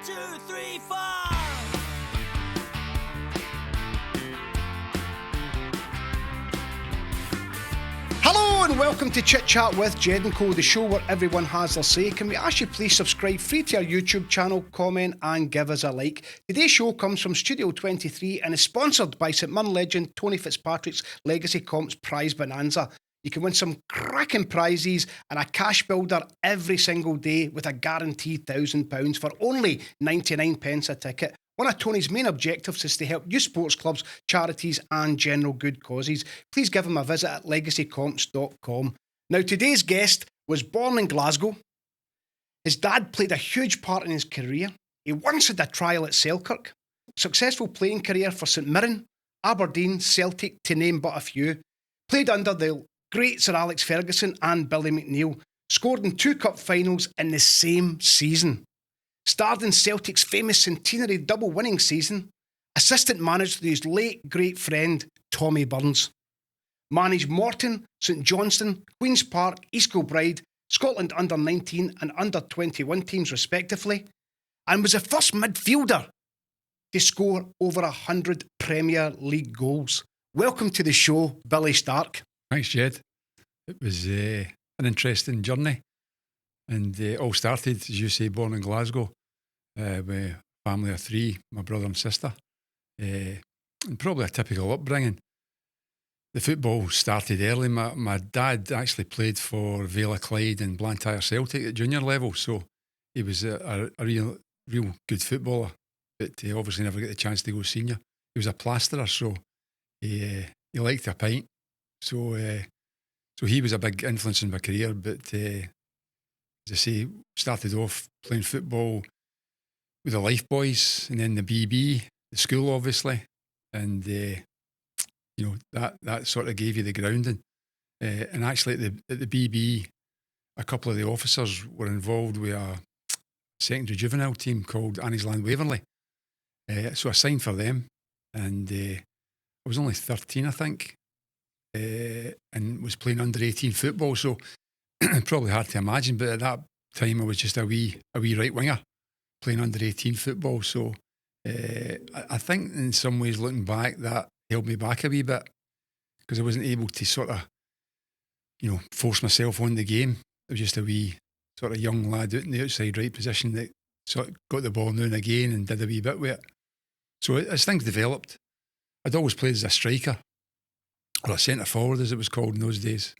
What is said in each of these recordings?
2, 3, 4. Hello and welcome to Chit Chat with Jed and Co, the show where everyone has their say. Can we ask you please subscribe free to our YouTube channel, comment and give us a like. Today's show comes from Studio 23 and is sponsored by St Mirren legend Tony Fitzpatrick's Legacy Comps Prize Bonanza. You can win some cracking prizes and a cash builder every single day with a guaranteed £1,000 for only 99 pence a ticket. One of Tony's main objectives is to help youth sports clubs, charities and general good causes. Please give him a visit at legacycomps.com. Now, today's guest was born in Glasgow. His dad played a huge part in his career. He once had a trial at Selkirk. Successful playing career for St Mirren, Aberdeen, Celtic, to name but a few. Played under the great Sir Alex Ferguson and Billy McNeill. Scored in 2 cup finals in the same season. Starred in Celtic's famous centenary double winning season. Assistant manager to his late great friend Tommy Burns. Managed Morton, St Johnstone, Queen's Park, East Kilbride, Scotland under-19 and under-21 teams respectively. And was the first midfielder to score over 100 Premier League goals. Welcome to the show, Billy Stark. Thanks, Jed. It was an interesting journey, and it all started, as you say, born in Glasgow, with a family of 3, my brother and sister, and probably a typical upbringing. The football started early. My dad actually played for Vale of Clyde and Blantyre Celtic at junior level, so he was a real good footballer, but he obviously never got the chance to go senior. He was a plasterer, so he liked a pint. So he was a big influence in my career, but as I say, started off playing football with the Life Boys and then the BB, the school obviously, and that sort of gave you the grounding. And actually at the BB, a couple of the officers were involved with a secondary juvenile team called Anniesland Waverley. So I signed for them, and I was only 13, I think. And was playing under 18 football, so probably hard to imagine, but at that time I was just a wee right winger playing under 18 football. So I think in some ways, looking back, that held me back a wee bit because I wasn't able to sort of force myself on the game. I was just a wee sort of young lad out in the outside right position that sort of got the ball now and again and did a wee bit with it. So as things developed, I'd always played as a striker, or a centre forward as it was called in those days,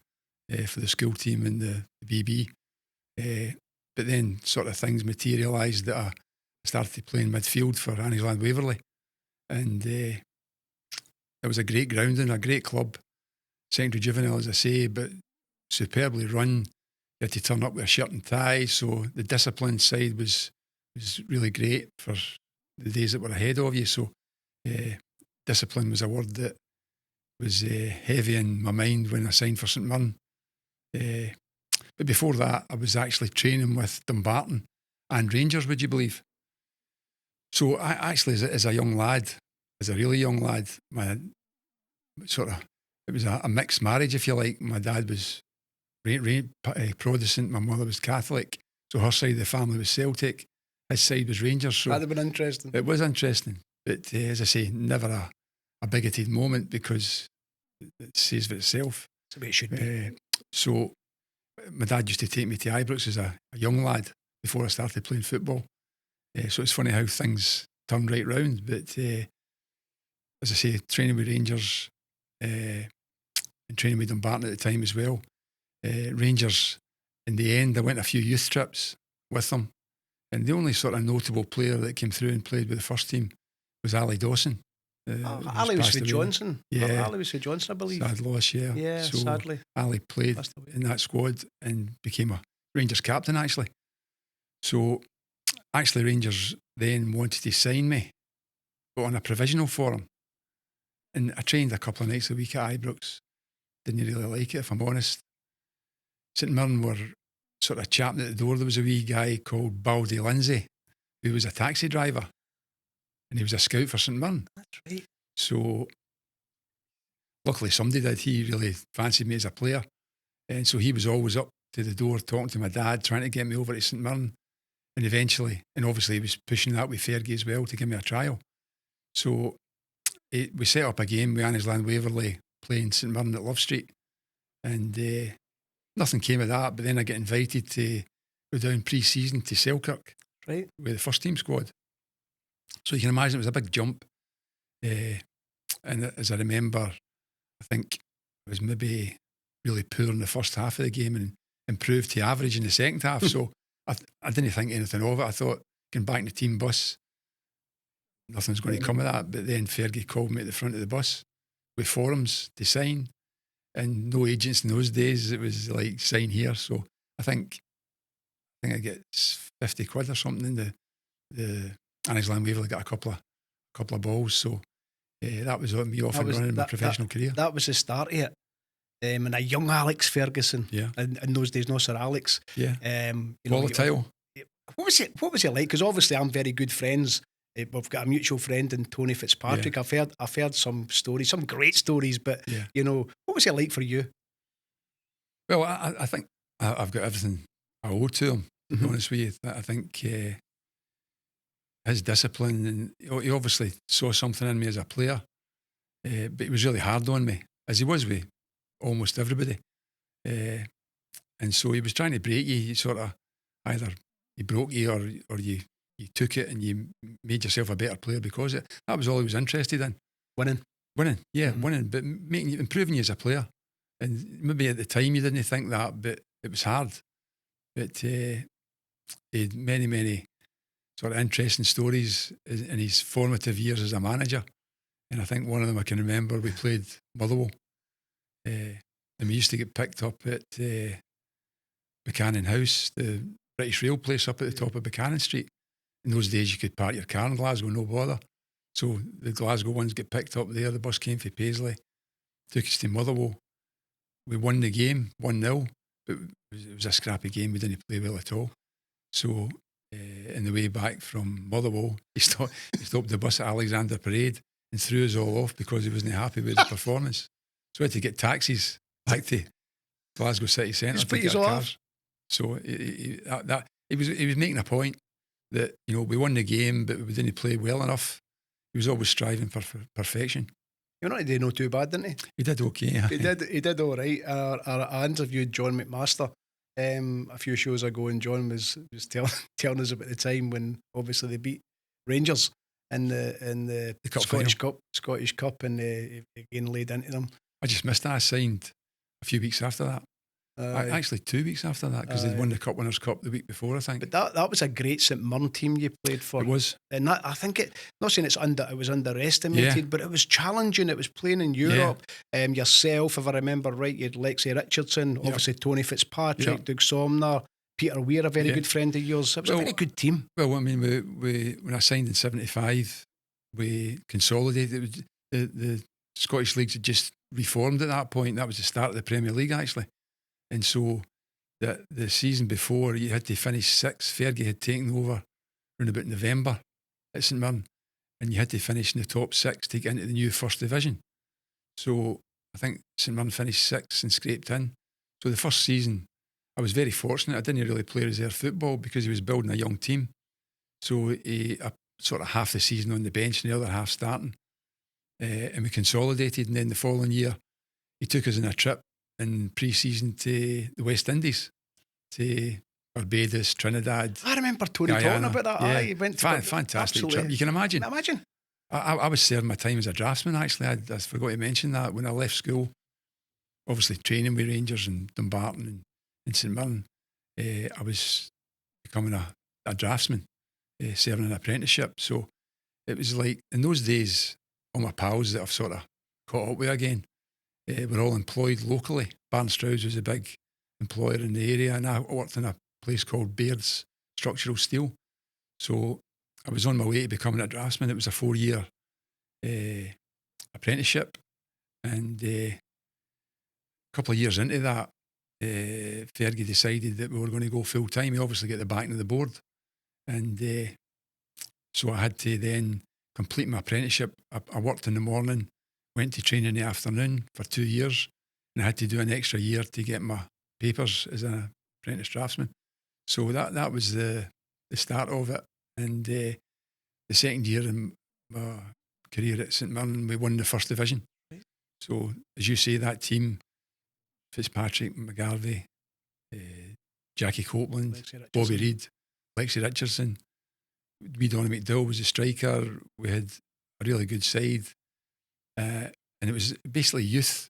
for the school team and the BB. But then sort of things materialised that I started playing midfield for Anniesland Waverley. And it was a great grounding, a great club. Secondary juvenile, as I say, but superbly run. You had to turn up with a shirt and tie, so the discipline side was really great for the days that were ahead of you. So discipline was a word that was heavy in my mind when I signed for St Mirren. But before that, I was actually training with Dumbarton and Rangers, would you believe? So I actually, as a young lad, as a really young lad, it was a mixed marriage, if you like. My dad was Protestant, my mother was Catholic, so her side of the family was Celtic, his side was Rangers. So That'd have been interesting. It was interesting, but as I say, never a bigoted moment because it says for itself. That's the way it should be. So my dad used to take me to Ibrox as a young lad before I started playing football. So it's funny how things turned right round. But as I say, training with Rangers and training with Dumbarton at the time as well. Rangers, in the end, I went a few youth trips with them. And the only sort of notable player that came through and played with the first team was Ali Dawson. Ali was for Johnson. Yeah. Ali was for Johnson, I believe. Sad loss, yeah. Yeah, so sadly. Ali played in that squad and became a Rangers captain, actually. So, actually, Rangers then wanted to sign me, but on a provisional for him. And I trained a couple of nights a week at Ibrox. Didn't really like it, if I'm honest. St Mirren were sort of chatting at the door. There was a wee guy called Baldy Lindsay, who was a taxi driver. And he was a scout for St Mirren. That's right. So, luckily somebody did. He really fancied me as a player. And so he was always up to the door talking to my dad, trying to get me over to St Mirren. And eventually, and obviously he was pushing that with Fergie as well to give me a trial. So we set up a game with Annisland Waverley playing St Mirren at Love Street, and nothing came of that. But then I get invited to go down pre-season to Selkirk, right, with the first team squad. So you can imagine it was a big jump. And as I remember, I think I was maybe really poor in the first half of the game and improved to average in the second half. So I didn't think anything of it. I thought, getting back in the team bus, nothing's going to come of that. But then Fergie called me at the front of the bus with forms to sign, and no agents in those days. It was like, sign here. So I think I get 50 quid or something in the Annisland Waverley got a couple of balls. So that was me off and running in my professional career. That was the start of it. And a young Alex Ferguson. Yeah. In those days, no Sir Alex. Yeah. Volatile. What was it like? Because obviously I'm very good friends. We've got a mutual friend in Tony Fitzpatrick. Yeah. I've heard some stories, some great stories, but what was it like for you? Well, I think I've got everything I owe to him, to be honest with you. I think his discipline, and he obviously saw something in me as a player, but he was really hard on me, as he was with almost everybody. And so he was trying to break you. He sort of either he broke you or you took it and you made yourself a better player because of it. That was all he was interested in. Winning, yeah, winning, but improving you as a player. And maybe at the time you didn't think that, but it was hard. But he had many sort of interesting stories in his formative years as a manager. And I think one of them I can remember, we played Motherwell. And we used to get picked up at Buchanan House, the British Rail place up at the top of Buchanan Street. In those days, you could park your car in Glasgow, no bother. So the Glasgow ones get picked up there. The bus came from Paisley, took us to Motherwell. We won the game 1-0, but it was a scrappy game. We didn't play well at all. So in the way back from Motherwell, he stopped the bus at Alexander Parade and threw us all off because he wasn't happy with the performance. So we had to get taxis back to Glasgow City Centre to get our cars. So he was making a point that, we won the game, but we didn't play well enough. He was always striving for perfection. He did not too bad, didn't he? He did okay. He did all right. I interviewed John McMaster a few shows ago, and John was telling us about the time when obviously they beat Rangers in the Scottish Cup, and again laid into them. I just missed that. I signed a few weeks after that. Actually 2 weeks after that, because they'd won the Cup Winners' Cup the week before, I think. But that was a great St Mirren team you played for. It was. And that, I think not saying it was underestimated, but it was challenging. It was playing in Europe. Yourself, if I remember right, you had Lexi Richardson, obviously Tony Fitzpatrick, Doug Somner, Peter Weir, a very good friend of yours. It was a very good team. Well, I mean, we when I signed in 75, we consolidated. The Scottish leagues had just reformed at that point. That was the start of the Premier League, actually. And so the season before, you had to finish sixth. Fergie had taken over around about November at St Mirren, and you had to finish in the top six to get into the new first division. So I think St Mirren finished sixth and scraped in. So the first season, I was very fortunate. I didn't really play reserve football because he was building a young team. So he sort of half the season on the bench and the other half starting. And we consolidated, and then the following year, he took us on a trip in pre-season to the West Indies, to Barbados, Trinidad. I remember Tony talking about that. Yeah. He went to fantastic trip. You can imagine. I was serving my time as a draftsman, actually. I forgot to mention that when I left school. Obviously training with Rangers and Dumbarton and St Mirren. I was becoming a draftsman, serving an apprenticeship. So it was like, in those days, all my pals that I've sort of caught up with again, were all employed locally. Barnstrow's was a big employer in the area, and I worked in a place called Baird's Structural Steel. So I was on my way to becoming a draftsman. It was a 4-year apprenticeship, and a couple of years into that, Fergie decided that we were going to go full time. He obviously got the backing of the board, and so I had to then complete my apprenticeship. I worked in the morning, went to train in the afternoon for 2 years, and I had to do an extra year to get my papers as an apprentice draftsman. So that was the the start of it. And the second year in my career at St Mirren, we won the first division. Right. So, as you say, that team, Fitzpatrick, McGarvey, Jackie Copeland, Bobby Reid, Lexi Richardson, Donny McNeill was a striker. We had a really good side. And it was basically youth.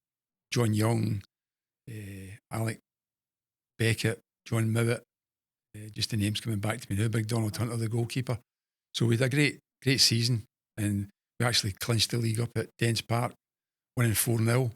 John Young, Alec Beckett, John Mowat, just the names coming back to me now. Big Donald Hunter, the goalkeeper. So we had a great season, and we actually clinched the league up at Dens Park, winning 4-0.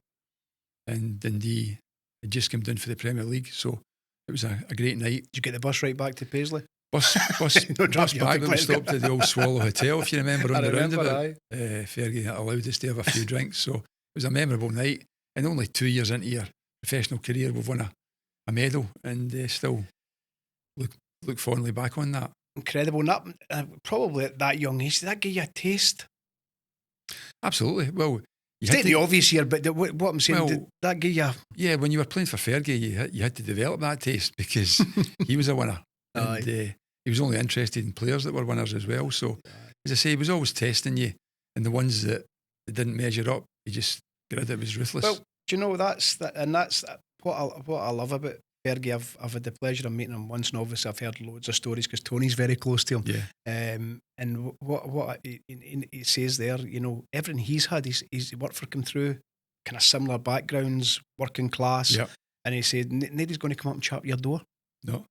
And Dundee had just come down for the Premier League, so it was a great night. Did you get the bus right back to Paisley? Bus back, but we stopped at the old Swallow Hotel, if you remember, on the roundabout. Fergie allowed us to have a few drinks, so it was a memorable night. And only 2 years into your professional career, we've won a medal, and still look fondly back on that. Incredible. And that, probably at that young age, did that give you a taste? Absolutely. Well, state the obvious here, but what I'm saying, did that give you? Yeah, when you were playing for Fergie, you had to develop that taste because he was a winner. And he was only interested in players that were winners as well. So, as I say, he was always testing you, and the ones that didn't measure up, he just got rid of it. Was ruthless. Well, do you know that's what I love about Fergie. I've had the pleasure of meeting him once, and obviously I've heard loads of stories because Tony's very close to him. Yeah. And what he says there, you know, everything he's had, he's worked for come through kind of similar backgrounds, working class. Yep. And he said, nobody's going to come up and chap your door. No.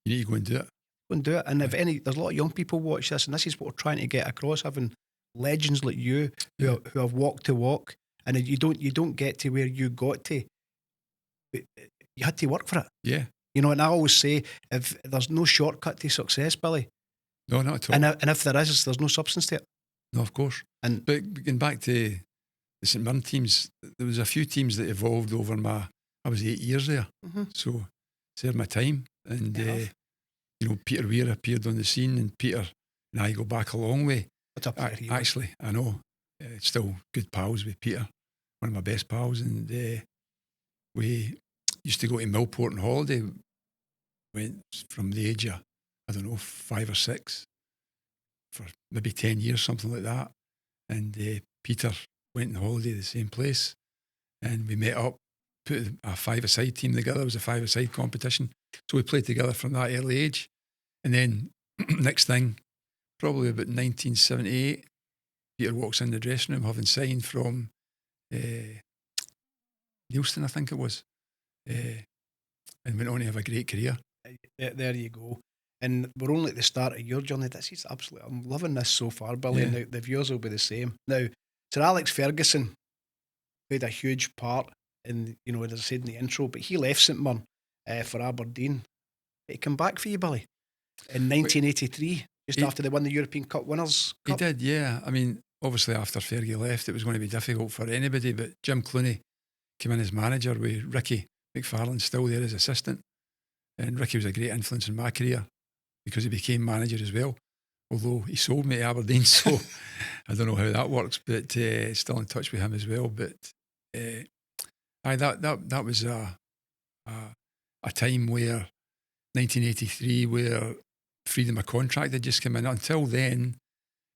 You need to go and do it. Go and do it. And there's a lot of young people watch this, and this is what we're trying to get across, having legends like you who have walked the walk, and you don't get to where you got to. You had to work for it. Yeah. You know, and I always say, if there's no shortcut to success, Billy. No, not at all. And if there is, there's no substance to it. No, of course. But getting back to the St Mirren teams, there was a few teams that evolved over I was 8 years there. Mm-hmm. So served my time. And, you know, Peter Weir appeared on the scene, and Peter and I go back a long way. What's up, Peter? Actually, I know. Still good pals with Peter, one of my best pals. And we used to go to Millport on holiday. Went from the age of, 5 or 6 for maybe 10 years, something like that. And Peter went on holiday to the same place, and we met up, put a five-a-side team together. It was a five-a-side competition. So we played together from that early age. And then next thing, probably about 1978, Peter walks in the dressing room having signed from Nielsen, I think it was, and went on to have a great career. There you go. And we're only at the start of your journey. This is absolutely, I'm loving this so far, Billy, and the viewers will be the same. Now, Sir Alex Ferguson played a huge part in, you know, as I said in the intro, but he left St Mirren for Aberdeen. He came back for you, Billy, in 1983, after they won the European Cup Winners' Cup. He did, yeah. I mean, obviously after Fergie left, it was going to be difficult for anybody, but Jim Clooney came in as manager with Ricky McFarlane still there as assistant. And Ricky was a great influence in my career because he became manager as well, although he sold me to Aberdeen, so I don't know how that works, but still in touch with him as well. But that was a time where 1983, where freedom of contract had just come in. Until then,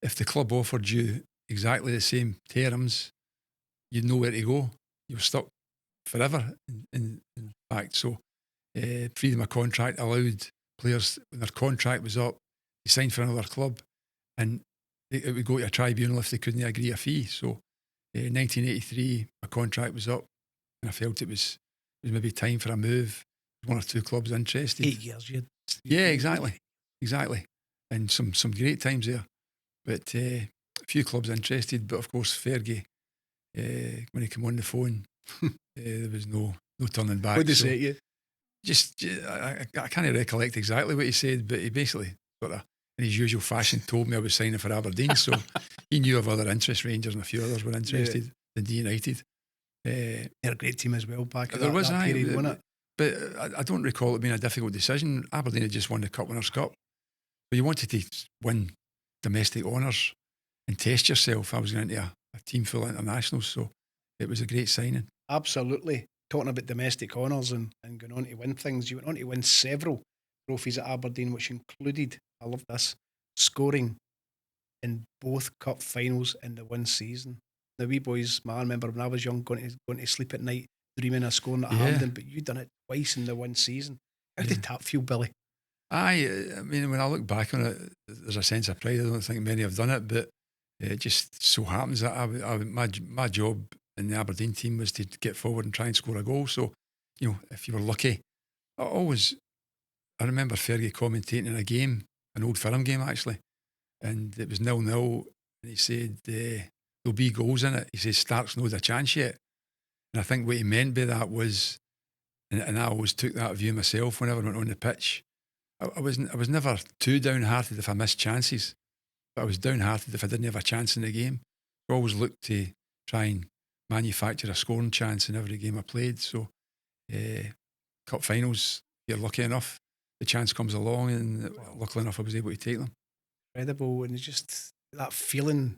if the club offered you exactly the same terms, you'd know where to go. You were stuck forever, in fact. So freedom of contract allowed players, when their contract was up, they signed for another club, and it would go to a tribunal if they couldn't agree a fee. So 1983, my contract was up, and I felt it was maybe time for a move. One or two clubs interested. 8 years, yeah, exactly, and some great times there. But a few clubs interested, but of course Fergie, when he came on the phone, there was no turning back. What did he say to you? I can't recollect exactly what he said, but he basically sort of, in his usual fashion, told me I was signing for Aberdeen. So he knew of other interests. Rangers and a few others were interested. Dundee United. They're a great team as well back in that period, wasn't it? But I don't recall it being a difficult decision. Aberdeen had just won the Cup Winners' Cup. But you wanted to win domestic honours and test yourself. I was going into a team full of internationals, so it was a great signing. Absolutely. Talking about domestic honours and going on to win things, you went on to win several trophies at Aberdeen, which included, I love this, scoring in both cup finals in the one season. The wee boys, I remember when I was young, going to sleep at night dreaming of scoring at Yeah. Hampden, but you done it twice in the one season. How Yeah. did that feel, Billy? I mean, when I look back on it, there's a sense of pride. I don't think many have done it, but it just so happens that my job in the Aberdeen team was to get forward and try and score a goal. So, if you were lucky, I remember Fergie commentating in a game, an Old Firm game actually, and it was 0-0, and he said there'll be goals in it. He says Stark's not a chance yet, and I think what he meant by that was, and I always took that view myself whenever I went on the pitch. I was never too downhearted if I missed chances, but I was downhearted if I didn't have a chance in the game. I always looked to try and manufacture a scoring chance in every game I played. So, cup finals, you're lucky enough, the chance comes along, and luckily enough I was able to take them. Incredible, and it's just that feeling.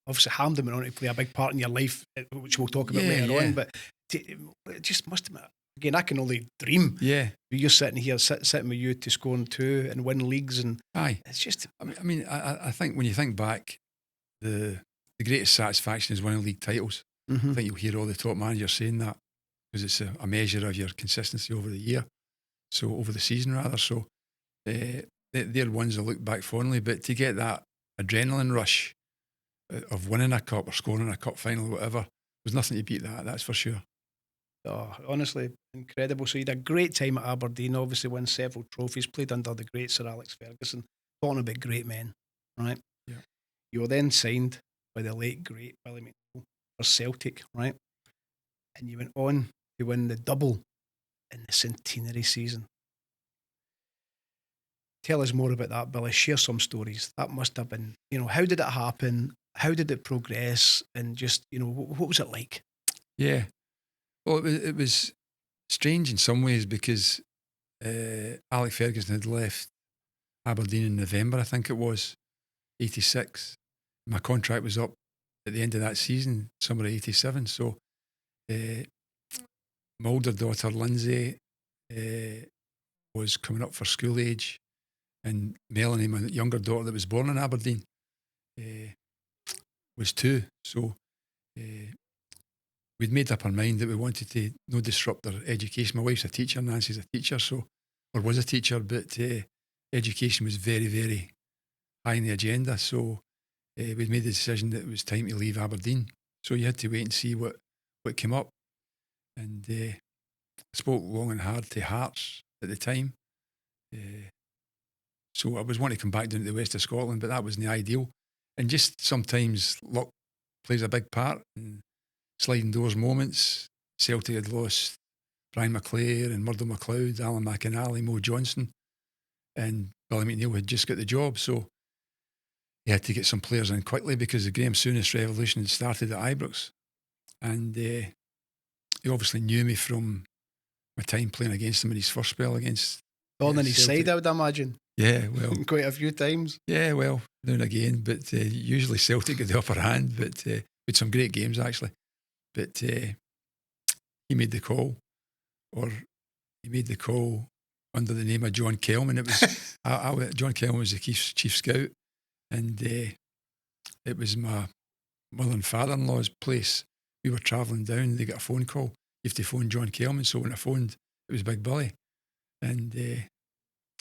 Obviously, Hampden went on to play a big part in your life, which we'll talk about later on. But it just must have been. Again, I can only dream. Yeah, you're sitting here, sitting with you to scoring 2 and win leagues, and it's just. I think when you think back, the greatest satisfaction is winning league titles. Mm-hmm. I think you'll hear all the top managers saying that because it's a measure of your consistency over the year. So over the season rather. So they're ones I look back fondly. But to get that adrenaline rush of winning a cup or scoring a cup final or whatever, there's nothing to beat that. That's for sure. Oh, honestly, incredible. So you had a great time at Aberdeen, obviously won several trophies, played under the great Sir Alex Ferguson. Talking about great men, right? Yeah. You were then signed by the late, great Billy McNeill for Celtic, right? And you went on to win the double in the centenary season. Tell us more about that, Billy. Share some stories. That must have been, how did it happen? How did it progress? And just, what was it like? Yeah. Well, it was strange in some ways because Alex Ferguson had left Aberdeen in November, I think it was, 86. My contract was up at the end of that season, summer of 87. So my older daughter, Lindsay, was coming up for school age, and Melanie, my younger daughter that was born in Aberdeen, was 2. So we'd made up our mind that we wanted to no disrupt their education. My wife's a teacher, Nancy's a teacher, or was a teacher, but education was very, very high in the agenda. So we'd made the decision that it was time to leave Aberdeen. So you had to wait and see what came up. And I spoke long and hard to Hearts at the time. So I was wanting to come back down to the west of Scotland, but that wasn't the ideal. And just sometimes luck plays a big part in sliding doors moments. Celtic had lost Brian McClare and Murdo MacLeod, Alan McInally, Mo Johnson, and Billy McNeill had just got the job. So he had to get some players in quickly because the Graham Souness revolution had started at Ibrox. And he obviously knew me from my time playing against him in his first spell against on his Celtic. side, I would imagine. Yeah, well. Quite a few times. Yeah, well, now and again. But usually Celtic got the upper hand, but with some great games actually. But he made the call, or he made the call under the name of John Kelman. It was John Kelman was the chief scout, and it was my mother and father-in-law's place. We were travelling down. They got a phone call. You have to phone John Kelman. So when I phoned, it was Big Billy, and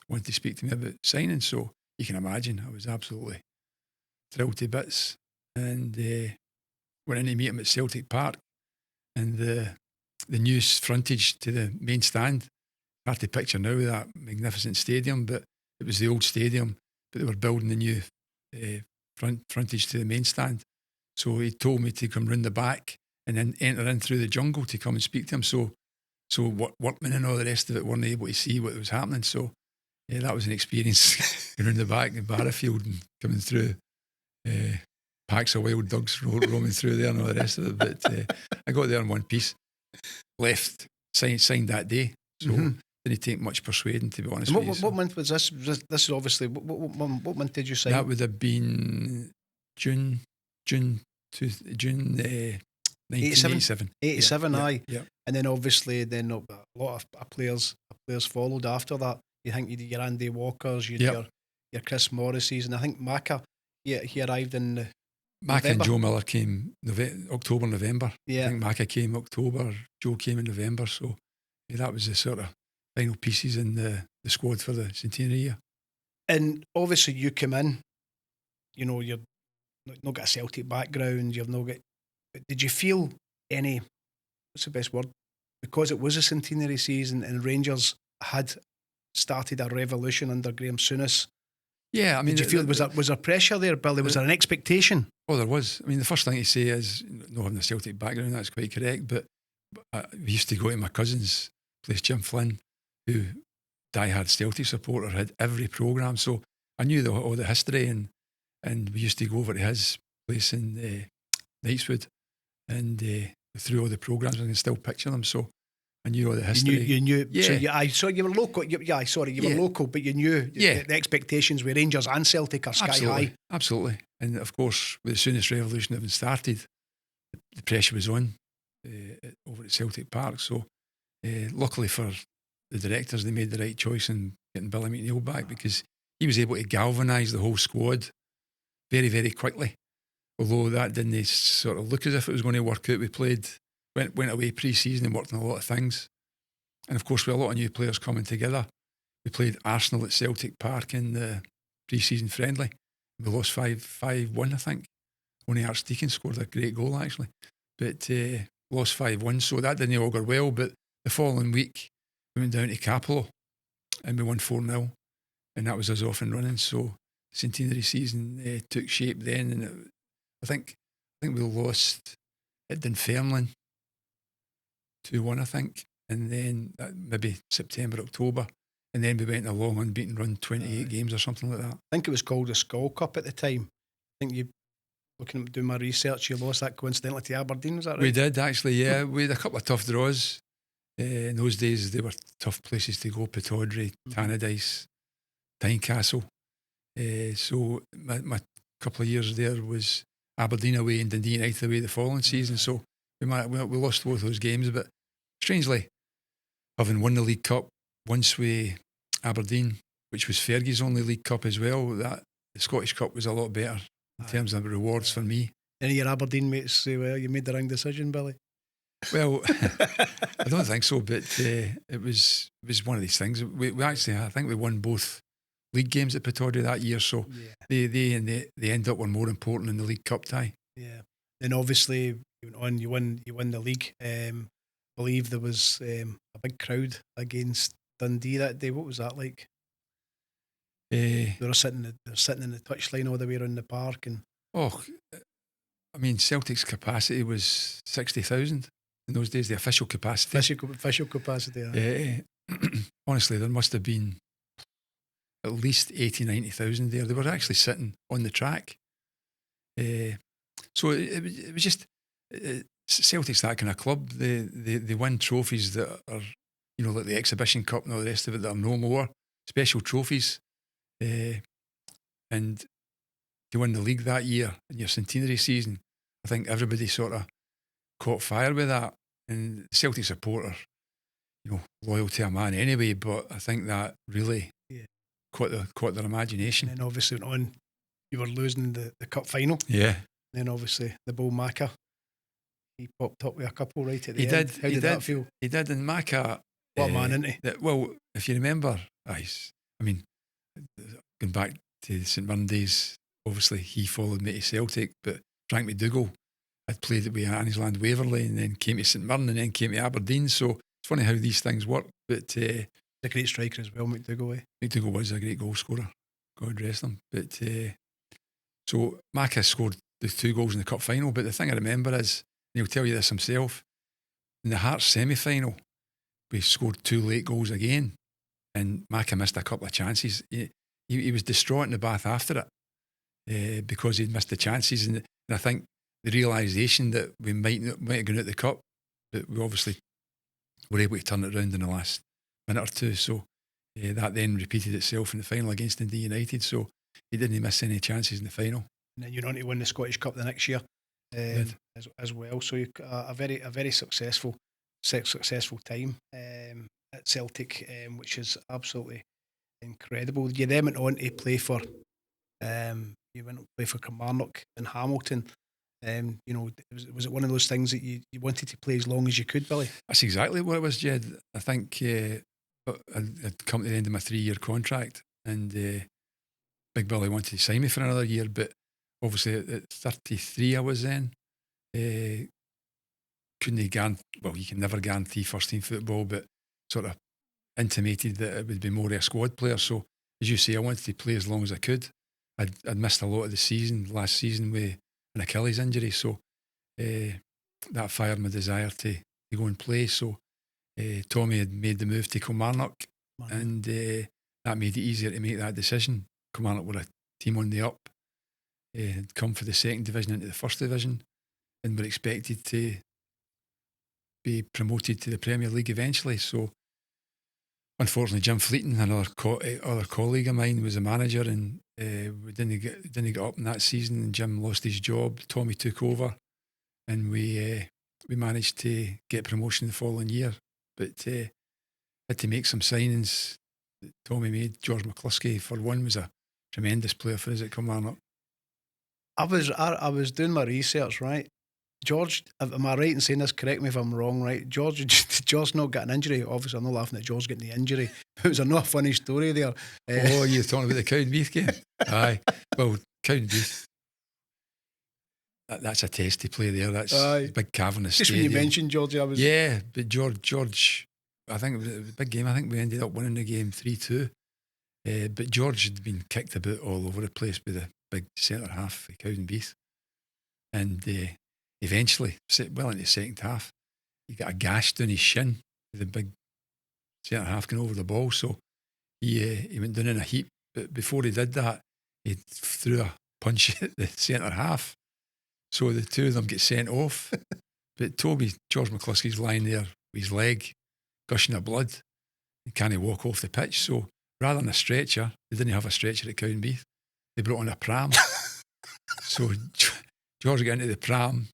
wanted to speak to me about signing. So you can imagine, I was absolutely thrilled to bits, and went in to meet him at Celtic Park, and the new frontage to the main stand. Hard to picture now with that magnificent stadium, but it was the old stadium, but they were building the new frontage to the main stand. So he told me to come round the back and then enter in through the jungle to come and speak to him. So workmen and all the rest of it weren't able to see what was happening. So yeah, that was an experience going round the back in Barrafield and coming through packs of wild dogs roaming through there and all the rest of it. But I got there in one piece, left, signed that day. So didn't take much persuading, to be honest with you. What month was this? This is obviously, what month did you sign? That would have been June 1987. 87, aye. Yeah. And then obviously a lot of players followed after that. You think you did your Andy Walkers, you Yep. your Chris Morrises, and I think Macca, he arrived in Macca and November. Joe Miller came October, November. Yeah. I think Macca came October, Joe came in November. So that was the sort of final pieces in the squad for the centenary year. And obviously you come in, you're not got a Celtic background, you've not got. But did you feel any? What's the best word? Because it was a centenary season and Rangers had started a revolution under Graham Souness. Yeah, I mean, Did you feel was there pressure there, Billy? Was there an expectation? Oh, there was. I mean, the first thing to say is not having a Celtic background. That's quite correct. But we used to go to my cousin's place, Jim Flynn, who diehard Celtic supporter, had every programme. So I knew all the history, and we used to go over to his place in Knightswood and through all the programmes. I can still picture them. So I knew all the history. You knew. Yeah. So you were local. You were local, but you knew the expectations with Rangers and Celtic are sky high. Absolutely. And of course, with the Souness revolution having started, the pressure was on over at Celtic Park. So luckily for the directors, they made the right choice in getting Billy McNeill back, because he was able to galvanise the whole squad very, very quickly. Although that didn't sort of look as if it was going to work out. We went away pre-season and worked on a lot of things. And of course, with a lot of new players coming together, we played Arsenal at Celtic Park in the pre-season friendly. We lost 5-1, I think. Only Archdeacon scored a great goal, actually. But lost 5-1, so that didn't augur well. But the following week, we went down to Capello and we won 4-0. And that was us off and running. So the centenary season took shape then. And I think we lost at Dunfermline 2-1, I think. And then maybe September, October. And then we went a long unbeaten run, 28 games or something like that. I think it was called the Skull Cup at the time. I think looking at doing my research, you lost that coincidentally to Aberdeen, was that right? We did, actually, yeah. We had a couple of tough draws. In those days, they were tough places to go. Pittodrie, Tannadice, Tynecastle. So my couple of years there was Aberdeen away and Dundee United away the following season. So we lost both those games. But strangely, having won the League Cup once with Aberdeen, which was Fergie's only League Cup as well, that the Scottish Cup was a lot better in terms of rewards for me. Any of your Aberdeen mates say, well, you made the wrong decision, Billy? Well, I don't think so, but it was one of these things. We actually, I think we won both league games at Pittodrie that year, so the end up were more important than the League Cup tie. Yeah, and obviously you win the league. I believe there was a big crowd against Dundee that day. What was that like? They were sitting in the touchline all the way around the park, and I mean, Celtic's capacity was 60,000 in those days. The official capacity. Official capacity. Honestly, there must have been at least 80,000-90,000 there. They were actually sitting on the track. So it was just Celtic's that kind of club. They win trophies that are, like the Exhibition Cup and all the rest of it that are no more. Special trophies. And to win the league that year in your centenary season, I think everybody sort of caught fire with that. And Celtic supporter, loyal to a man anyway, but I think that really caught their imagination. And then obviously you were losing the cup final. Yeah. And then obviously the Bull Macca, he popped up with a couple right at the end. How did that feel? He did, and Macca... What a man, isn't he? Well, if you remember, I mean, going back to St Mirren days, obviously he followed me to Celtic, but Frank McDougall had played with Annisland Waverley and then came to St Mirren and then came to Aberdeen, so it's funny how these things work. But a great striker as well, McDougall. McDougall was a great goal scorer, God rest him. But so Macca scored the 2 goals in the cup final, but the thing I remember is, and he'll tell you this himself, in the Hearts semi-final we scored 2 late goals again and Macca missed a couple of chances. He was distraught in the bath after it because he'd missed the chances, and I think the realisation that we might have gone out the cup, but we obviously were able to turn it around in the last minute or two, so that then repeated itself in the final against Dundee United, so he didn't miss any chances in the final. And then you're on to win the Scottish Cup the next year as well, so you a very successful time at Celtic, which is absolutely Incredible. You then went on to play for you went to play for Kilmarnock and Hamilton. Was it one of those things that you wanted to play as long as you could, Billy? That's exactly what it was, Jed. I think I'd come to the end of my 3-year contract, and Big Billy wanted to sign me for another year, but obviously at 33 I was then. Couldn't guarantee, well, you can never guarantee first team football, but sort of intimated that it would be more of a squad player. So, as you say, I wanted to play as long as I could. I'd missed a lot of the season last season with an Achilles injury, so that fired my desire to go and play. So, Tommy had made the move to Kilmarnock, and that made it easier to make that decision. Kilmarnock were a team on the up, had come for the second division into the first division, and were expected to be promoted to the Premier League eventually. So, unfortunately, Jim Fleeton, another other colleague of mine, was a manager, and we didn't get up in that season. And Jim lost his job. Tommy took over, and we managed to get promotion the following year. But had to make some signings that Tommy made. George McCluskey, for one, was a tremendous player for us at Kilmarnock. I was doing my research, right? George, am I right in saying this? Correct me if I'm wrong, right? George not got an injury. Obviously, I'm not laughing at George getting the injury. But was there not a funny story there? Oh, you're talking about the Cowdenbeath game? Aye. Well, Cowdenbeath, that's a tasty play there. That's a big cavernous just stadium. When you mentioned George, I was... Yeah, but George, I think it was a big game. I think we ended up winning the game 3-2. But George had been kicked about all over the place by the big centre half of Cowdenbeath. And eventually, well into the second half, he got a gash down his shin with the big centre half going over the ball. So he went down in a heap. But before he did that, he threw a punch at the centre half. So the two of them get sent off. But George McCluskey's lying there with his leg gushing of blood. He can't walk off the pitch. So rather than a stretcher, they didn't have a stretcher at Cowdenbeath. They brought on a pram. So George got into the pram,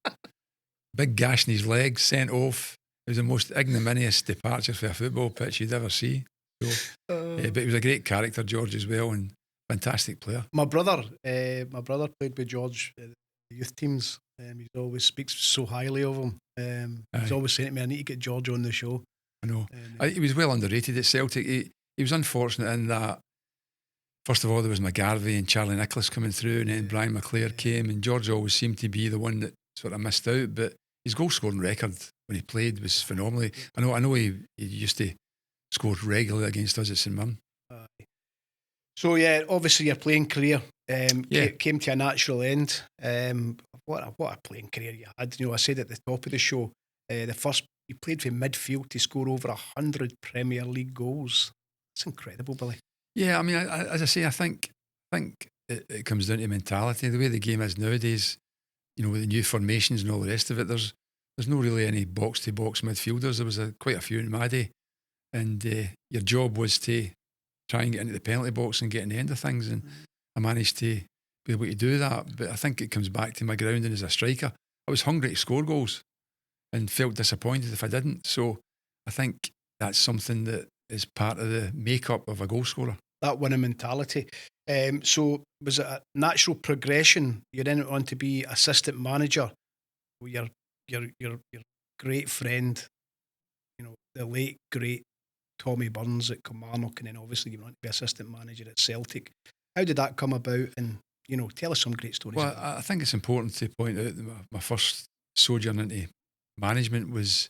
big gash in his leg, sent off. It was the most ignominious departure for a football pitch you'd ever see. So, but he was a great character, George, as well, and fantastic player. My brother played with George, the youth teams. He always speaks so highly of him. He's always saying to me, I need to get George on the show. I know. He was well underrated at Celtic. He was unfortunate in that, first of all, there was McGarvey and Charlie Nicholas coming through, and then Brian McClare came, and George always seemed to be the one that sort of missed out. But his goal scoring record when he played was phenomenal. I know he used to score regularly against us at St Mirren. So yeah, obviously your playing career came to a natural end. What a playing career you had. I said at the top of the show, you played for midfield to score over 100 Premier League goals. It's incredible, Billy. Yeah, I mean, as I say, I think it comes down to mentality. The way the game is nowadays, with the new formations and all the rest of it, there's no really any box-to-box midfielders. There was quite a few in my day, and your job was to try and get into the penalty box and get in the end of things, and I managed to be able to do that. But I think it comes back to my grounding as a striker. I was hungry to score goals and felt disappointed if I didn't. So I think that's something that is part of the makeup of a goal scorer. That winning mentality. So was it a natural progression? You then went on to be assistant manager with your great friend, the late great Tommy Burns at Kilmarnock, and then obviously you went on to be assistant manager at Celtic. How did that come about? And tell us some great stories. Well, I think it's important to point out that my first sojourn into management was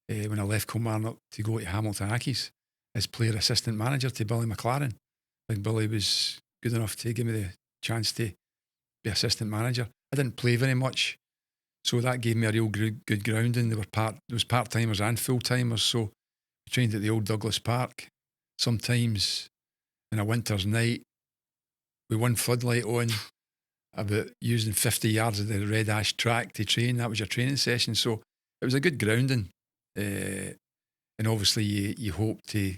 when I left Kilmarnock to go to Hamilton Accies as player assistant manager to Billy McLaren. Big Billy was good enough to give me the chance to be assistant manager. I didn't play very much, so that gave me a real good grounding. There was part-timers and full-timers, so we trained at the old Douglas Park. Sometimes in a winter's night, with one floodlight on, about using 50 yards of the red ash track to train. That was your training session, so it was a good grounding. And obviously you hope to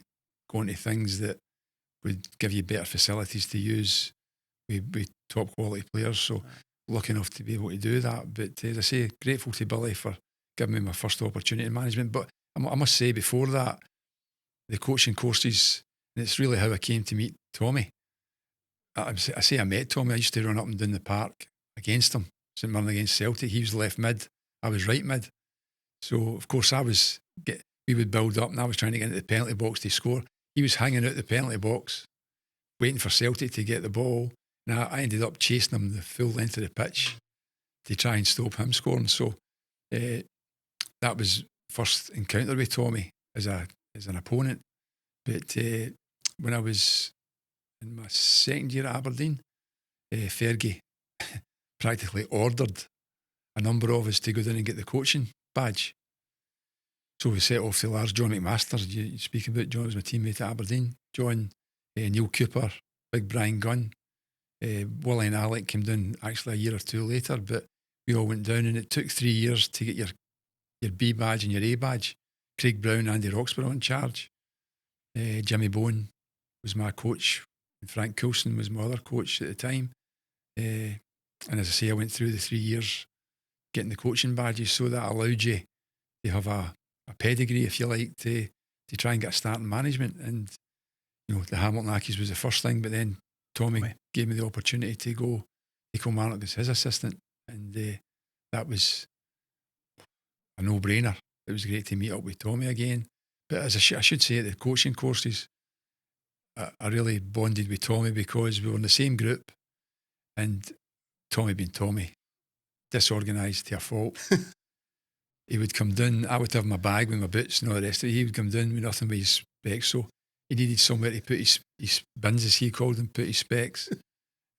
go into things that would give you better facilities to use with top quality players. So lucky enough to be able to do that. But as I say, grateful to Billy for giving me my first opportunity in management. But I must say, before that, the coaching courses, and it's really how I came to meet Tommy. I say I met Tommy. I used to run up and down the park against him. St Mirren against Celtic. He was left mid. I was right mid. So of course we would build up, and I was trying to get into the penalty box to score. He was hanging out the penalty box, waiting for Celtic to get the ball. And I ended up chasing him the full length of the pitch to try and stop him scoring. So that was first encounter with Tommy as an opponent. But when I was in my second year at Aberdeen, Fergie practically ordered a number of us to go down and get the coaching badge. So we set off to Lars John McMaster. You speak about John was my teammate at Aberdeen. John, Neil Cooper, Big Brian Gunn, Willie and Alec came down actually a year or two later, but we all went down, and it took 3 years to get your B badge and your A badge. Craig Brown, Andy Roxburgh in charge. Jimmy Bowen was my coach, and Frank Coulson was my other coach at the time. And as I say, I went through the 3 years getting the coaching badges, so that allowed you to have a pedigree, if you like, to try and get a start in management. And the Hamilton Accies was the first thing, but then Tommy gave me the opportunity to go to Kilmarnock as his assistant, and that was a no-brainer. It was great to meet up with Tommy again. But as I should say, at the coaching courses, I really bonded with Tommy because we were in the same group, and Tommy being Tommy, disorganised to a fault. He would come down, I would have my bag with my boots and all the rest of it. He would come down with nothing but his specs. So he needed somewhere to put his bins, as he called them, put his specs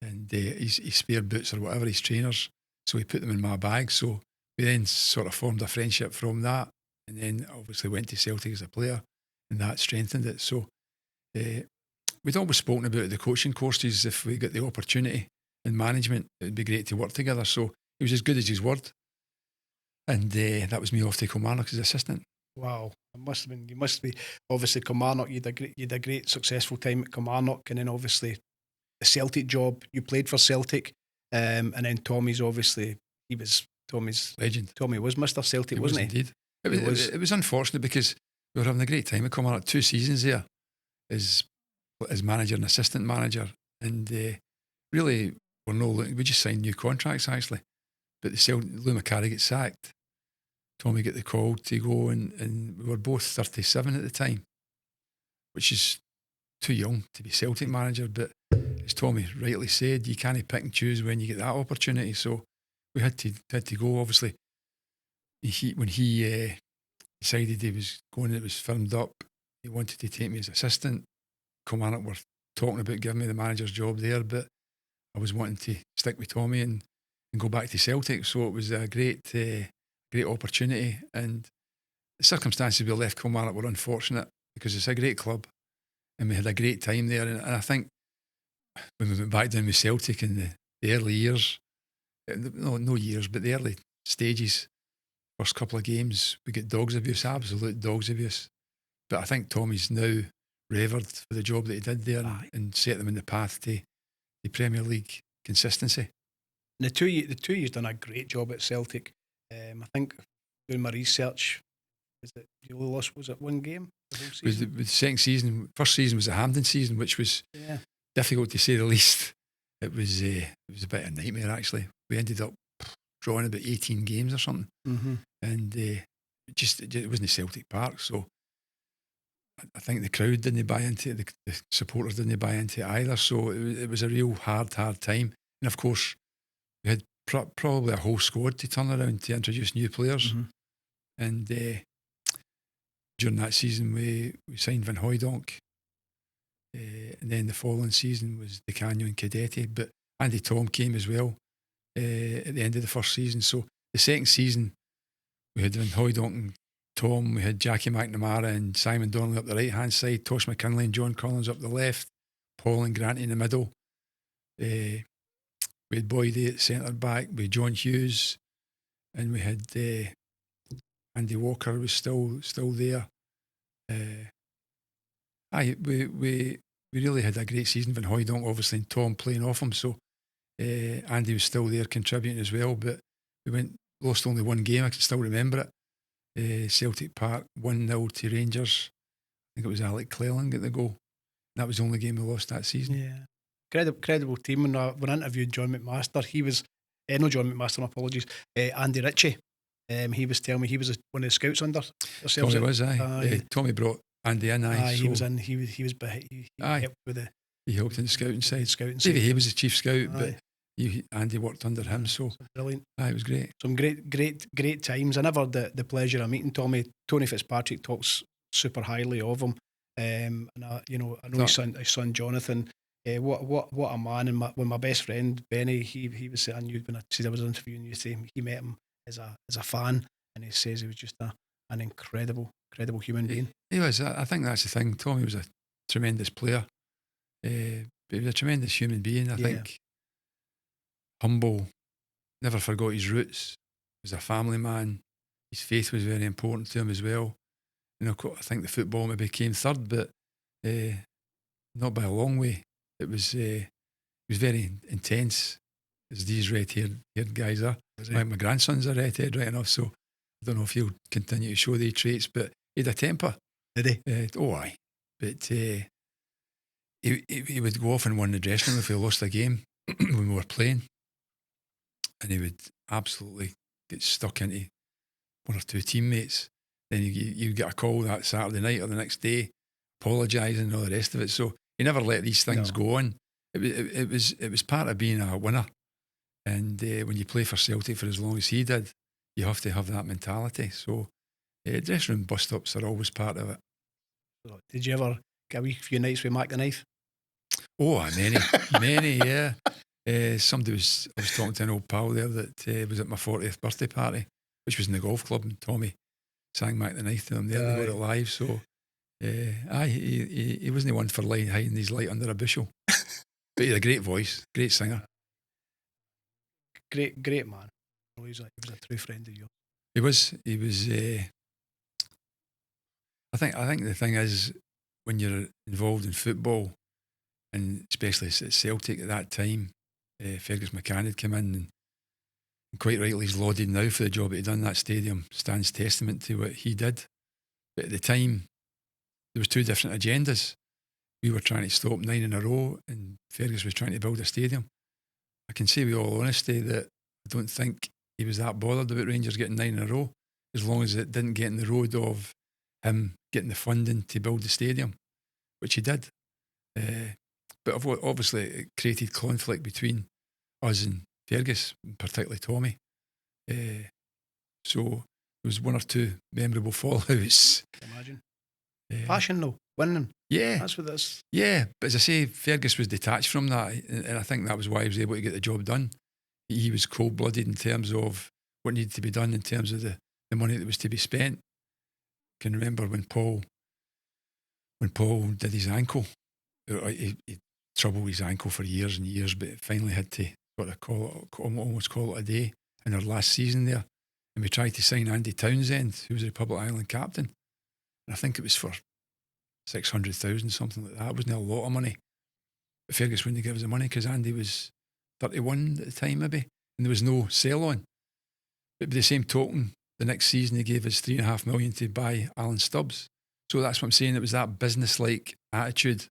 and his spare boots or whatever, his trainers. So he put them in my bag. So we then sort of formed a friendship from that, and then obviously went to Celtic as a player, and that strengthened it. So we'd always spoken about the coaching courses. If we got the opportunity in management, it would be great to work together. So he was as good as his word. And that was me off to Kilmarnock as assistant. Wow, it must have been. You must be obviously Kilmarnock. You had a great successful time at Kilmarnock, and then obviously the Celtic job. You played for Celtic, and then Tommy's obviously Tommy's legend. Tommy was Mr. Celtic, wasn't he? Indeed. It was unfortunate because we were having a great time at Kilmarnock. 2 seasons there as manager and assistant manager, and really we just signed new contracts actually. But Lou McCarry got sacked. Tommy got the call to go, and we were both 37 at the time, which is too young to be Celtic manager. But as Tommy rightly said, you can't pick and choose when you get that opportunity. So we had to go. Obviously, when he decided he was going, it was firmed up. He wanted to take me as assistant. Kilmarnock were talking about giving me the manager's job there, but I was wanting to stick with Tommy and go back to Celtic. So it was a great opportunity, and the circumstances we left Kilmarnock were unfortunate because it's a great club and we had a great time there. And I think when we went back down with Celtic in the early years, no years, but the early stages, first couple of games, we get dogs abuse, absolute dogs abuse. But I think Tommy's now revered for the job that he did there and set them in the path to the Premier League consistency. The two years done a great job at Celtic. I think doing my research, you only lost, was it one game the whole season? The second season, first season was the Hampden season, which was difficult to say the least. It was a bit of a nightmare actually. We ended up drawing about 18 games or something, and it wasn't Celtic Park, so I think the crowd didn't buy into it, the supporters didn't buy into it either. So it was a real hard time, and of course we had probably a whole squad to turn around to introduce new players. And during that season we signed Van Hooijdonk, and then the following season was Di Canio and Cadete, but Andy Tom came as well at the end of the first season. So the second season we had Van Hooijdonk and Tom, we had Jackie McNamara and Simon Donnelly up the right hand side, Tosh McKinley and John Collins up the left, Paul and Grant in the middle. We had Boydie at centre back, we had John Hughes, and we had Andy Walker was still there. We really had a great season. Van Hooijdonk obviously and Tom playing off him, so Andy was still there contributing as well. But we lost only one game. I can still remember it. Celtic Park 1-0 to Rangers. I think it was Alec Cleland got the goal. That was the only game we lost that season. Yeah. Credible team. When I interviewed John McMaster, he was, no John McMaster, my apologies, Andy Ritchie. He was telling me he was one of the scouts under yourselves. Tommy was, aye. Tommy brought Andy in, aye. He was in. He was behind. He helped with the. He helped in the scouting side. Maybe he was the chief scout, aye. but Andy worked under him. So brilliant. It was great. Some great times. I never had the pleasure of meeting Tommy. Tony Fitzpatrick talks super highly of him. And I know his son Jonathan. What a man! And when my best friend Benny, he was saying, when I said I was interviewing you, saying he met him as a fan, and he says he was just an incredible human being. He was. I think that's the thing. Tommy was a tremendous player, but he was a tremendous human being. I think humble, never forgot his roots. He was a family man. His faith was very important to him as well. I think the football maybe came third, but not by a long way. It was very intense, as these red-haired guys are. My grandson's a redhead right enough, so I don't know if he'll continue to show these traits, but he had a temper. Did he? Aye. But he would go off and win the dressing room if he lost a game when we were playing, and he would absolutely get stuck into one or two teammates. Then you get a call that Saturday night or the next day, apologising and all the rest of it. So he never let these things go on. It was part of being a winner. And when you play for Celtic for as long as he did, you have to have that mentality. So dressing room bust-ups are always part of it. Did you ever get a wee few nights with Mac the Knife? Oh, many, yeah. I was talking to an old pal there that was at my 40th birthday party, which was in the golf club, and Tommy sang Mac the Knife to them there. They got it live. So, he wasn't the one for hiding his light under a bushel. But he had a great voice, great singer. Great man. He was a true friend of yours. He was. I think the thing is, when you're involved in football, and especially at Celtic at that time, Fergus McCann had come in, and quite rightly he's lauded now for the job he'd done. That stadium stands testament to what he did. But at the time, there was two different agendas. We were trying to stop 9 in a row, and Fergus was trying to build a stadium. I can say with all honesty that I don't think he was that bothered about Rangers getting 9 in a row, as long as it didn't get in the road of him getting the funding to build the stadium, which he did. But obviously it created conflict between us and Fergus, particularly Tommy. So there was one or two memorable fallouts. Imagine. Passion though, winning. Yeah. That's what this. Yeah, but as I say, Fergus was detached from that, and I think that was why he was able to get the job done. He was cold-blooded in terms of what needed to be done in terms of the money that was to be spent. I can remember when Paul did his ankle. He troubled his ankle for years and years, but finally had to sort of almost call it a day in our last season there. And we tried to sign Andy Townsend, who was the Republic Island captain. And I think it was for 600,000, something like that. It wasn't a lot of money. But Fergus wouldn't give us the money because Andy was 31 at the time, maybe, and there was no sale on. But by the same token, the next season he gave us $3.5 million to buy Alan Stubbs. So that's what I'm saying. It was that business-like attitude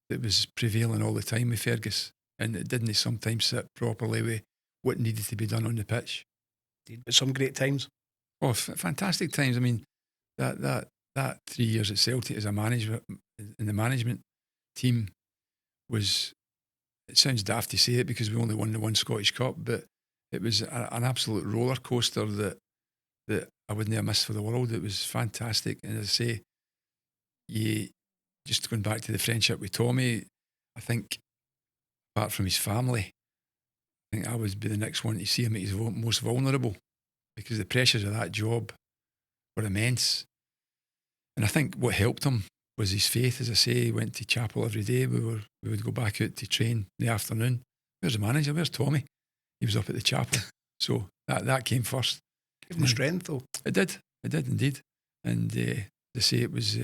that was prevailing all the time with Fergus, and it didn't sometimes sit properly with what needed to be done on the pitch. But some great times. Oh, fantastic times. I mean, that 3 years at Celtic as a manager in the management team was, it sounds daft to say it because we only won the one Scottish Cup, but it was an absolute roller coaster that I wouldn't have missed for the world. It was fantastic. And as I say, just going back to the friendship with Tommy, I think apart from his family, I think I would be the next one to see him at his most vulnerable, because the pressures of that job were immense. And I think what helped him was his faith. As I say, he went to chapel every day. We would go back out to train in the afternoon. Where's the manager? Where's Tommy? He was up at the chapel. So that came first. Give him strength though. It did indeed. And they say it was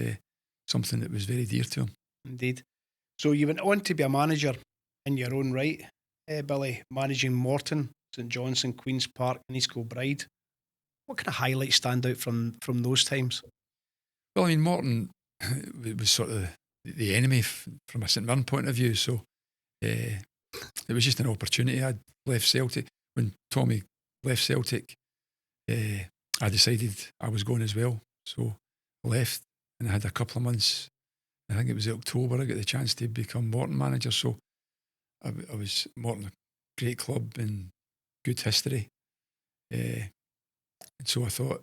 something that was very dear to him. Indeed. So you went on to be a manager in your own right, Billy, managing Morton, St Johnstone, Queen's Park and East Kilbride. What kind of highlights stand out from those times? Well, I mean, Morton was sort of the enemy from a St Mirren point of view. So it was just an opportunity. I'd left Celtic when Tommy left Celtic. I decided I was going as well, so I left, and I had a couple of months. I think it was October. I got the chance to become Morton manager. So I was Morton, a great club and good history. And so I thought,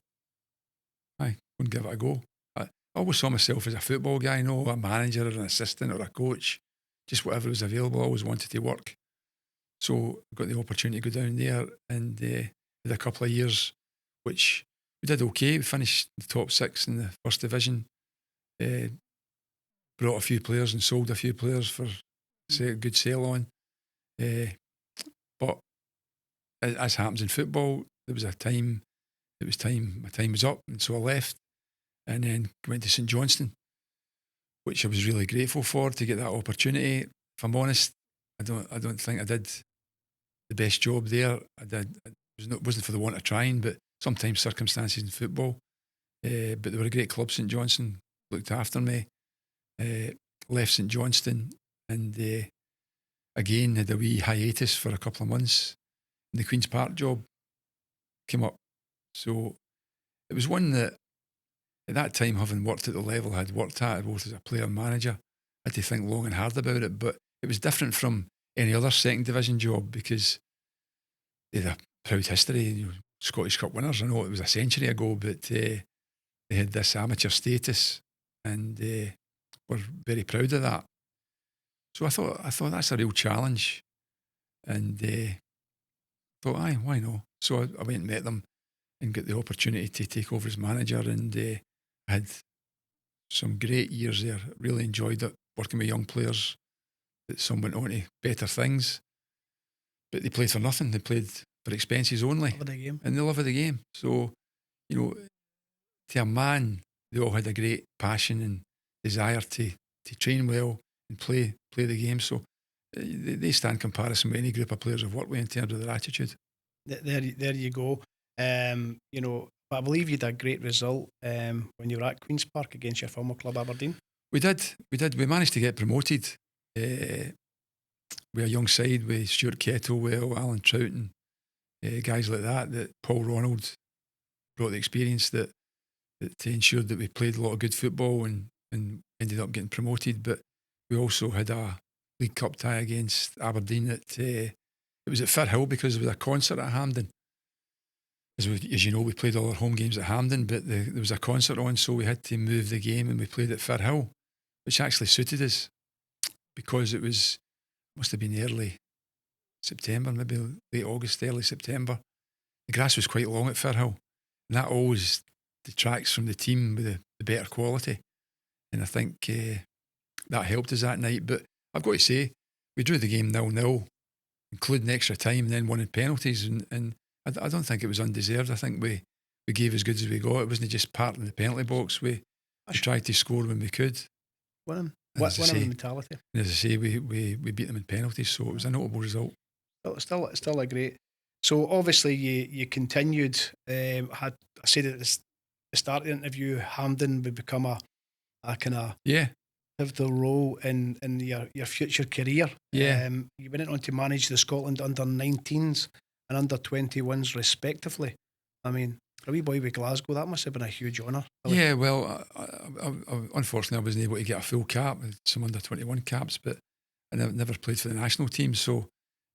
I go and give it a go. I always saw myself as a football guy, no a manager or an assistant or a coach, just whatever was available. I always wanted to work. So I got the opportunity to go down there and did a couple of years, which we did okay. We finished the top 6 in the first division. Brought a few players and sold a few players for a good sale on. But as happens in football, there was a time, my time was up, and so I left and then went to St Johnstone, which I was really grateful for, to get that opportunity. If I'm honest, I don't think I did the best job there. It wasn't for the want of trying, but sometimes circumstances in football. But they were a great club, St Johnstone, looked after me. Left St Johnstone and again had a wee hiatus for a couple of months. And the Queen's Park job came up. So it was one that, at that time, having worked at the level I'd worked at, both as a player and manager, I had to think long and hard about it. But it was different from any other second division job because they had a proud history. Scottish Cup winners. I know it was a century ago, but they had this amateur status and were very proud of that. So I thought that's a real challenge, and thought, aye, why not? So I went and met them and got the opportunity to take over as manager, and I had some great years there. Really enjoyed it, working with young players. That some went on to better things, but they played for nothing. They played for expenses only, Love of the game. and the love of the game. So, to a man, they all had a great passion and desire to train well and play the game. So they stand comparison with any group of players I've worked with in terms of their attitude. There you go. But I believe you did a great result when you were at Queen's Park against your former club Aberdeen. We did. We managed to get promoted with a young side with Stuart Kettlewell, Alan Troughton, guys like that Paul Ronald brought the experience that ensured that we played a lot of good football and ended up getting promoted. But we also had a League Cup tie against Aberdeen it was at Firhill because there was a concert at Hampden. As you know, we played all our home games at Hampden, but there was a concert on, so we had to move the game and we played at Firhill, which actually suited us because must have been early September, maybe late August, early September. The grass was quite long at Firhill, and that always detracts from the team with the better quality. And I think that helped us that night. But I've got to say, we drew the game 0-0, including extra time, and then won in penalties. And I don't think it was undeserved. I think we gave as good as we got. It wasn't just parting the penalty box. We tried to score when we could. Winning mentality. And as I say, we beat them in penalties, so it was a notable result. Still a great. So obviously you continued. I said at the start of the interview, Hampden would become a kind of pivotal role in your future career. Yeah. You went on to manage the Scotland under-19s and under-21s respectively. I mean, for a wee boy with Glasgow, that must have been a huge honour. Really. Yeah, well, I unfortunately I wasn't able to get a full cap, some under-21 caps, but I never played for the national team, so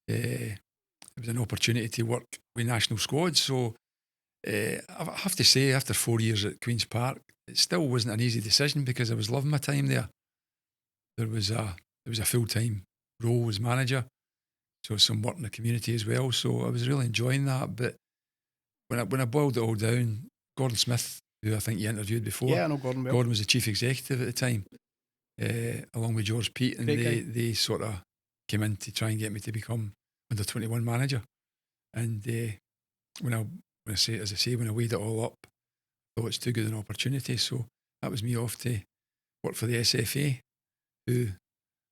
it was an opportunity to work with national squads. So I have to say, after 4 years at Queen's Park, it still wasn't an easy decision because I was loving my time there. There was a full-time role as manager, so some work in the community as well. So I was really enjoying that. But when I boiled it all down, Gordon Smith, who I think you interviewed before, yeah, I know Gordon well. Gordon was the chief executive at the time, along with George Pete, and they sort of came in to try and get me to become under-21 manager. And when I weighed it all up, I thought it's too good an opportunity. So that was me off to work for the SFA, who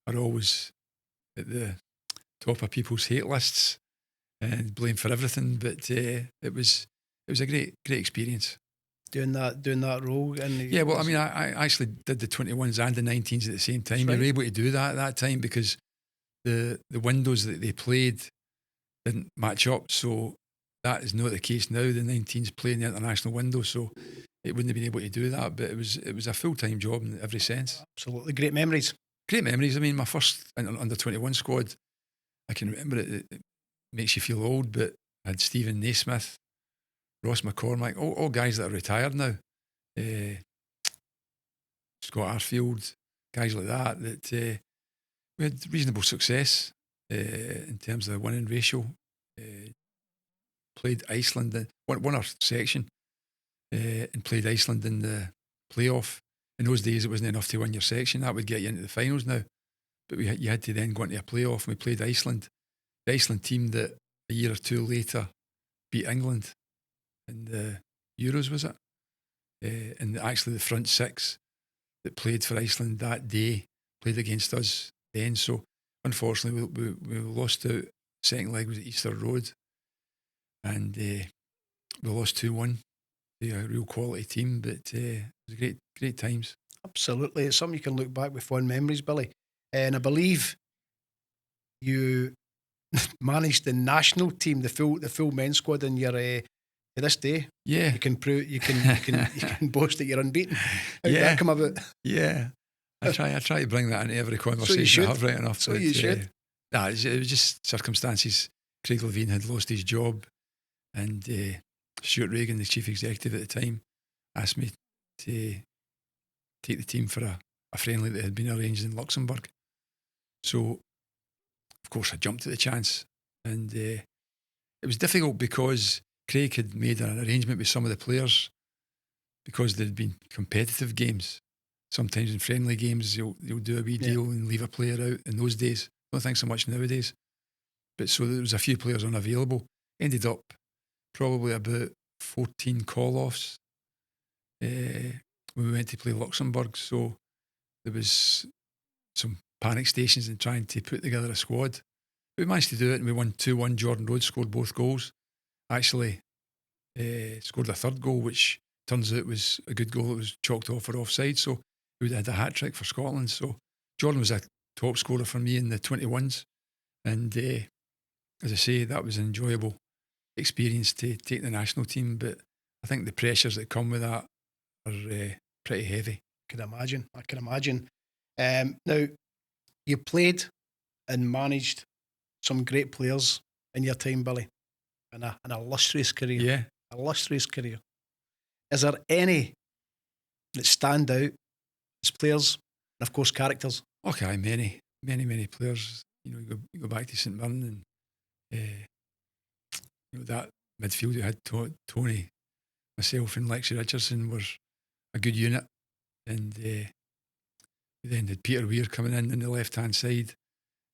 are always at the top of people's hate lists and blamed for everything. But it was a great experience. doing that role. And Yeah, well, I mean, I actually did the 21s and the 19s at the same time. Right. You were able to do that at that time because the windows that they played didn't match up. So that is not the case now. The 19s play in the international window, so it wouldn't have been able to do that. But it was a full-time job in every sense. Absolutely great memories. Great memories. I mean, my first under 21 squad, I can remember it. It makes you feel old, but I had Stephen Naismith, Ross McCormack, all guys that are retired now. Scott Arfield, guys like that. We had reasonable success in terms of the winning ratio. Played Iceland, won our section, and played Iceland in the playoff. In those days, it wasn't enough to win your section. That would get you into the finals now. But you had to then go into a playoff, and we played Iceland. The Iceland team that a year or two later beat England in the Euros, was it? And actually the front six that played for Iceland that day played against us then. So unfortunately we lost out. Second leg was at Easter Road, and we lost 2-1 to a real quality team, but it was great times. Absolutely, it's something you can look back with fond memories, Billy. And I believe you managed the national team, the full men's squad in your to this day. Yeah, you can prove you can boast that you're unbeaten. How did that come about? Yeah, I try to bring that into every conversation I have, right enough. So you should. It was just circumstances. Craig Levine had lost his job, and Stuart Reagan, the chief executive at the time, asked me to take the team for a friendly that had been arranged in Luxembourg. So, of course, I jumped at the chance, and it was difficult because Craig had made an arrangement with some of the players because there'd been competitive games. Sometimes in friendly games, you'll do a wee deal and leave a player out. In those days, I don't think so much nowadays. But so there was a few players unavailable. Ended up probably about 14 call-offs when we went to play Luxembourg. So there was some panic stations in trying to put together a squad. But we managed to do it, and we won 2-1. Jordan Rhodes scored both goals. Actually scored a third goal, which turns out was a good goal. It was chalked off for offside, so we would have had a hat-trick for Scotland. So Jordan was a top scorer for me in the 21s, and as I say, that was an enjoyable experience to take the national team, but I think the pressures that come with that are pretty heavy. I can imagine. Now, you played and managed some great players in your time, Billy, and an illustrious career. Yeah. Illustrious career. Is there any that stand out as players and, of course, characters? Okay, many players. You go back to St Mirren, and that midfield you had Tony, myself, and Lexi Richardson was a good unit, and we then had Peter Weir coming in on the left hand side.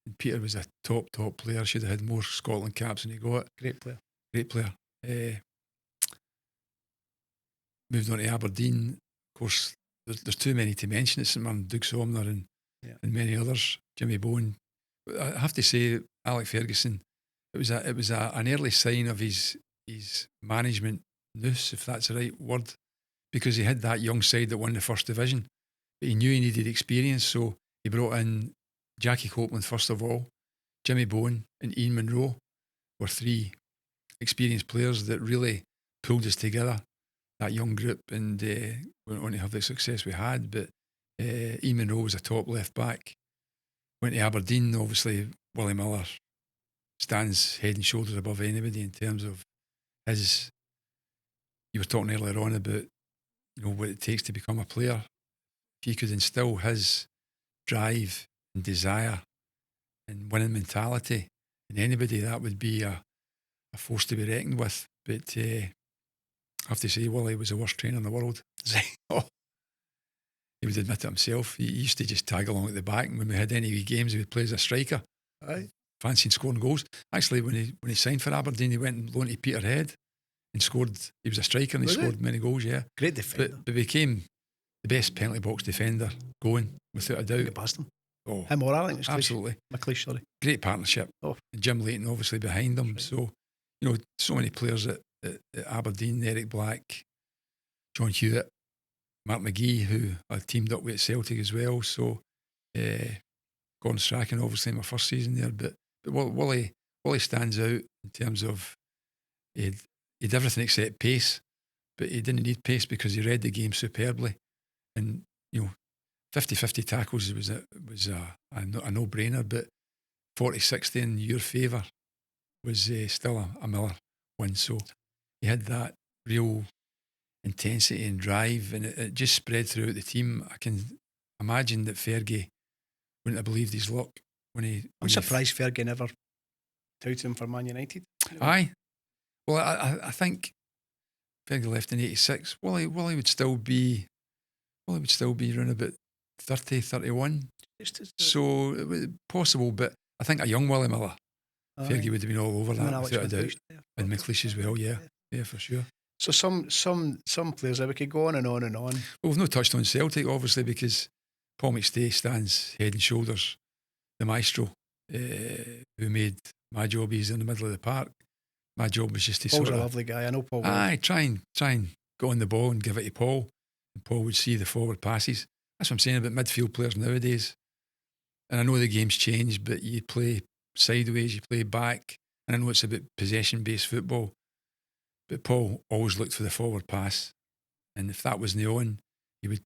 And Peter was a top player. Should have had more Scotland caps than he got. Great player. Moved on to Aberdeen. Of course, there's too many to mention at St Mirren. Doug Somner and many others. Jimmy Bowen. But I have to say, Alec Ferguson. It was an early sign of his management-ness, if that's the right word, because he had that young side that won the first division, but he knew he needed experience, so he brought in Jackie Copeland first of all. Jimmy Bowen and Ian Munro were three experienced players that really pulled us together, that young group, and we went on to have the success we had. But Ian Munro was a top left back. Went to Aberdeen, obviously Willie Miller stands head and shoulders above anybody in terms of his. You were talking earlier on about what it takes to become a player. If you could instill his drive and desire and winning mentality in anybody, that would be a force to be reckoned with. But I have to say, Willie was the worst trainer in the world. He would admit it himself. He used to just tag along at the back, and when we had any wee games, he would play as a striker. Aye. Fancying scoring goals. Actually, when he signed for Aberdeen, he went and loaned to Peterhead and scored. He was a striker and he scored many goals. Yeah, great defender. But became the best penalty box defender going, without a doubt. Get past him. Oh, him or I think it's absolutely. McNeill, sorry. Great partnership. Oh, and Jim Leighton obviously behind them. Right. So so many players at Aberdeen. Eric Black, John Hewitt, Mark McGee, who I teamed up with at Celtic as well. So Gordon Strachan, obviously in my first season there, but Wally stands out in terms of he'd everything except pace, but he didn't need pace because he read the game superbly, and 50-50 tackles was a no-brainer, but 40-60 in your favour was still a Miller win. So he had that real intensity and drive, and it just spread throughout the team. I can imagine that Fergie wouldn't have believed his luck when I'm surprised Fergie never touted him for Man United. Aye. Well, I think Fergie left in '86. Wally would still be around about 30, 31. So it was possible, but I think a young Willie Miller, Fergie would have been all over that without a doubt. And McLeish as well, yeah, for sure. So some players that we could go on and on and on. Well, we've not touched on Celtic, obviously, because Paul McStay stands head and shoulders the maestro who made my job easy in the middle of the park. My job was just to Paul's a lovely guy. I know Paul. Aye, try and go on the ball and give it to Paul, and Paul would see the forward passes. That's what I'm saying about midfield players nowadays. And I know the game's changed, but you play sideways, you play back, and I know it's about possession-based football. But Paul always looked for the forward pass, and if that wasn't on, he would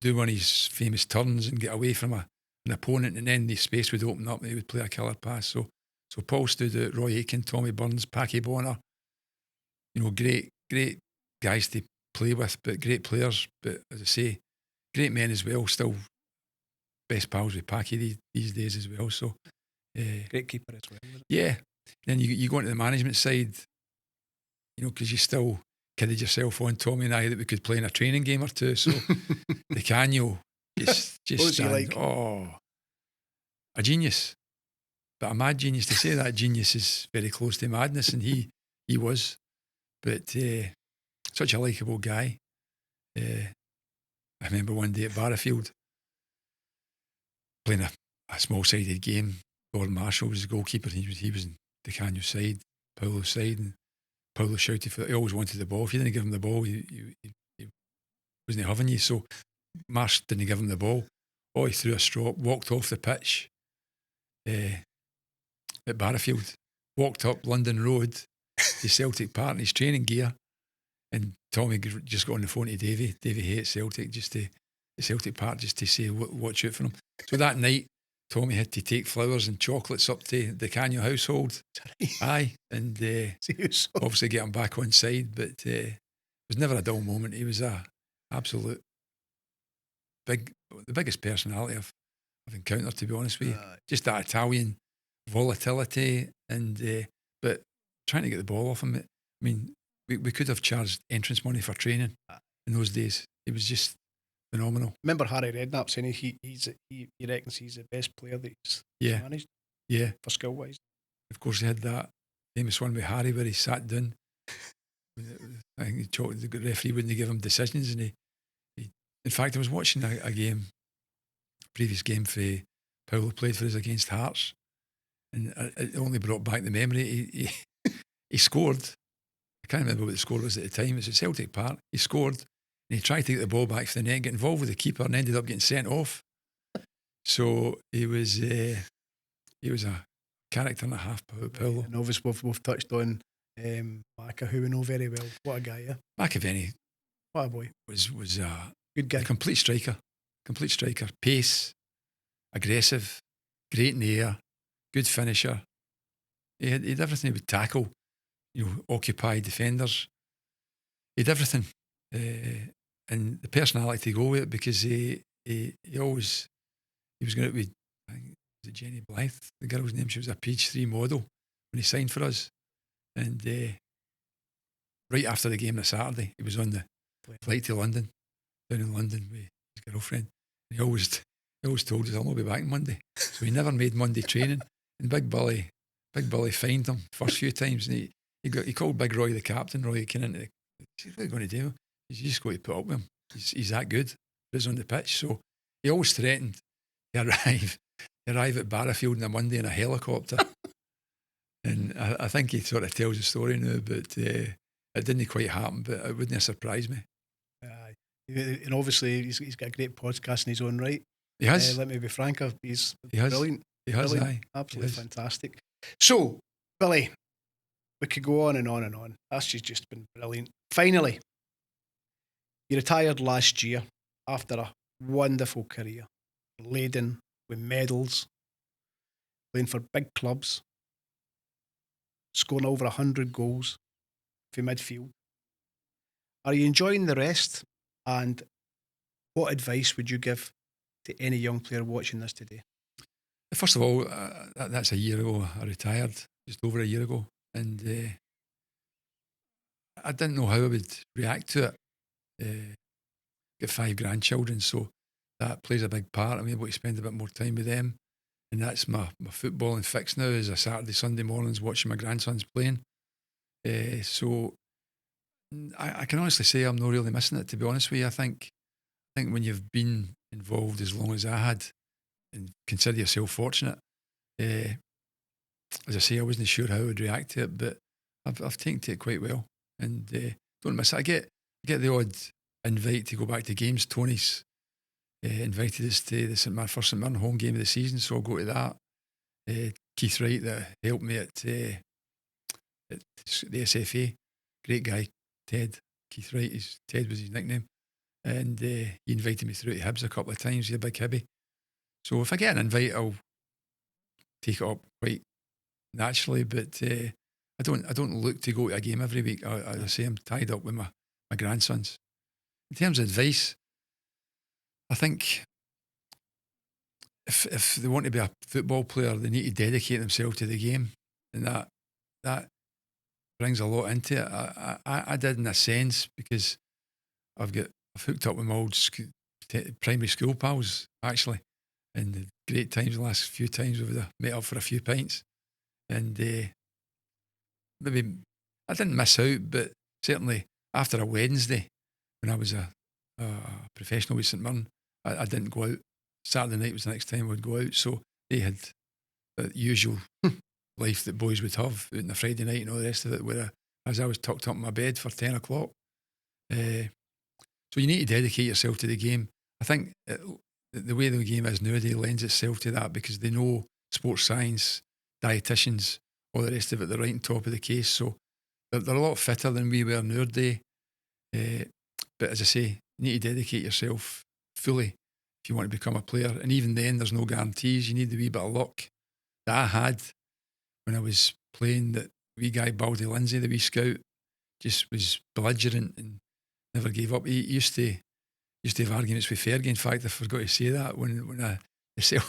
do one of his famous turns and get away from an opponent, and then the space would open up and he would play a killer pass. So Paul stood out. Roy Aitken, Tommy Burns, Packy Bonner, great guys to play with, but great players. But as I say, great men as well. Still best pals with Packy these days as well. So great keeper as well. Yeah. Then you go into the management side, because you still kidded yourself on Tommy and I that we could play in a training game or two. So the Canio just stands, a genius. But a mad genius. To say that genius is very close to madness, and he was. But such a likeable guy. I remember one day at Barrafield playing a small-sided game. Gordon Marshall was the goalkeeper. He was in the Canio side, Paulo's side, and Paulo shouted for. He always wanted the ball. If you didn't give him the ball, he wasn't having you. So Marsh didn't give him the ball. Oh, he threw a strop, walked off the pitch at Barrafield, walked up London Road to Celtic Park in his training gear, and Tommy just got on the phone to Davy Hay at Celtic, Celtic Park, just to say watch out for him. So that night, Tommy had to take flowers and chocolates up to the Canyon household. Aye, and obviously get him back on side, but it was never a dull moment. He was a absolute the biggest personality I've encountered, to be honest with you. Just that Italian volatility, and but trying to get the ball off him. I mean, we could have charged entrance money for training in those days. It was just phenomenal. Remember Harry Redknapp saying he reckons he's the best player that he's managed. Yeah, for skill wise. Of course, he had that famous one with Harry where he sat down. I think the referee wouldn't give him decisions, and he in fact, I was watching a previous game for Paulo played for us against Hearts, and it only brought back the memory. He scored. I can't remember what the score was at the time. It was at Celtic Park. He scored, and he tried to get the ball back for the net, get involved with the keeper, and ended up getting sent off. So he was a character and a half, Paulo. And obviously we've touched on Macca, who we know very well. What a guy, yeah. McAvenny, what a boy. Was a good guy. A complete striker, pace, aggressive, great in the air, good finisher. He had everything. He would tackle, occupy defenders. He had everything, and the personality to go with it, because he was going out with, I think, was it Jenny Blythe, the girl's name? She was a page 3 model when he signed for us, and right after the game on Saturday, he was on the flight to London, down in London with his girlfriend. And he always told us, I'll not be back Monday. So he never made Monday training. And Big Billy fined him first few times, and he called Big Roy the captain. Roy came into he said, what are you going to do? He's just got to put up with him. He's that good. He's on the pitch. So he always threatened to arrive at Barrafield on a Monday in a helicopter. And I think he sort of tells the story now, but it didn't quite happen, but it wouldn't have surprised me. And obviously he's got a great podcast in his own right. He has. Let me be frank, he's He has. brilliant. He has. Brilliant. Aye. Absolutely fantastic. So, Billy, we could go on and on and on. That's just been brilliant. Finally, you retired last year after a wonderful career, laden with medals, playing for big clubs, scoring over 100 goals for midfield. Are you enjoying the rest? And what advice would you give to any young player watching this today? First of all, that's a year ago. I retired, just over a year ago, and I didn't know how I would react to it. Got 5 grandchildren, so that plays a big part. I'm able to spend a bit more time with them, and that's my footballing fix now. Is a Saturday, Sunday mornings watching my grandsons playing. So I can honestly say I'm not really missing it. To be honest with you, I think when you've been involved as long as I had, and consider yourself fortunate. As I say, I wasn't sure how I would react to it, but I've taken to it quite well, and don't miss it. I get the odd invite to go back to games. Tony's invited us to the first St Mirren home game of the season, so I'll go to that. Keith Wright, that helped me at the SFA, great guy, Ted. Keith Wright, Ted was his nickname, and he invited me through to Hibs a couple of times. He's a big Hibby. So if I get an invite, I'll take it up quite naturally. But I don't look to go to a game every week. I say I'm tied up with my grandsons. In terms of advice, I think if they want to be a football player, they need to dedicate themselves to the game, and that brings a lot into it. I did in a sense, because I've hooked up with my old primary school pals actually. And the great times, the last few times we've met up for a few pints, and maybe I didn't miss out, but certainly after a Wednesday when I was a professional with St Mirren, I didn't go out. Saturday night was the next time I would go out, so they had the usual life that boys would have out on a Friday night and all the rest of it, whereas I was tucked up in my bed for 10 o'clock. So you need to dedicate yourself to the game. I think the way the game is nowadays lends itself to that, because they know sports science, dietitians, all the rest of it, they're right on top of the case. So they're a lot fitter than we were in our day. But as I say, you need to dedicate yourself fully if you want to become a player. And even then, there's no guarantees. You need the wee bit of luck that I had when I was playing. That wee guy, Baldy Lindsay, the wee scout, just was belligerent and never gave up. He used to have arguments with Fergie. In fact, I forgot to say that when the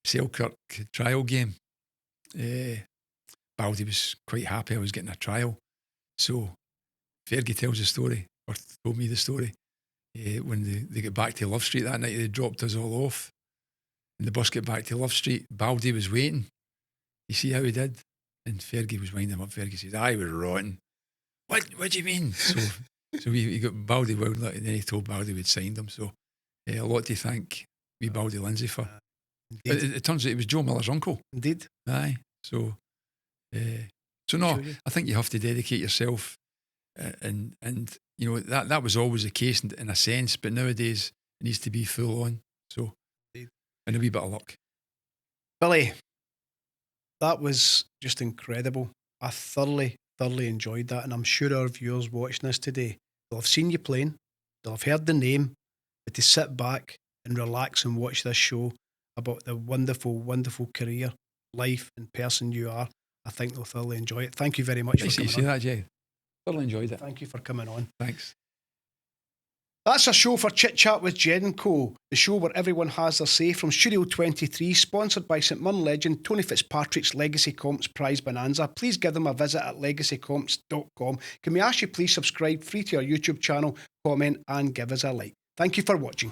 Selkirk trial game, Baldy was quite happy I was getting a trial. So Fergie tells the story, or told me the story, when they get back to Love Street that night. They dropped us all off, and the bus got back to Love Street. Baldy was waiting. You see how he did? And Fergie was winding him up. Fergie says, "I was rotten." What do you mean? So he got Baldy wound up, and then he told Baldy we'd signed him. So a lot to thank wee Baldy Lindsay for. It turns out it was Joe Miller's uncle. Indeed. Aye. So no, I think you have to dedicate yourself, and you know that was always the case in a sense, but nowadays it needs to be full on. So, and a wee bit of luck. Billy, that was just incredible. I thoroughly enjoyed that, and I'm sure our viewers watching this today, they'll have seen you playing, they'll have heard the name, but to sit back and relax and watch this show about the wonderful career, life and person you are, I think they'll thoroughly enjoy it. Thank you very much for coming on. You see that, Jay? Thoroughly enjoyed it. Thank you for coming on. Thanks. That's a show for Chit Chat with Jed and Co, the show where everyone has their say, from Studio 23, sponsored by St Mirren legend Tony Fitzpatrick's Legacy Comps Prize Bonanza. Please give them a visit at legacycomps.com. Can we ask you please subscribe free to our YouTube channel, comment and give us a like. Thank you for watching.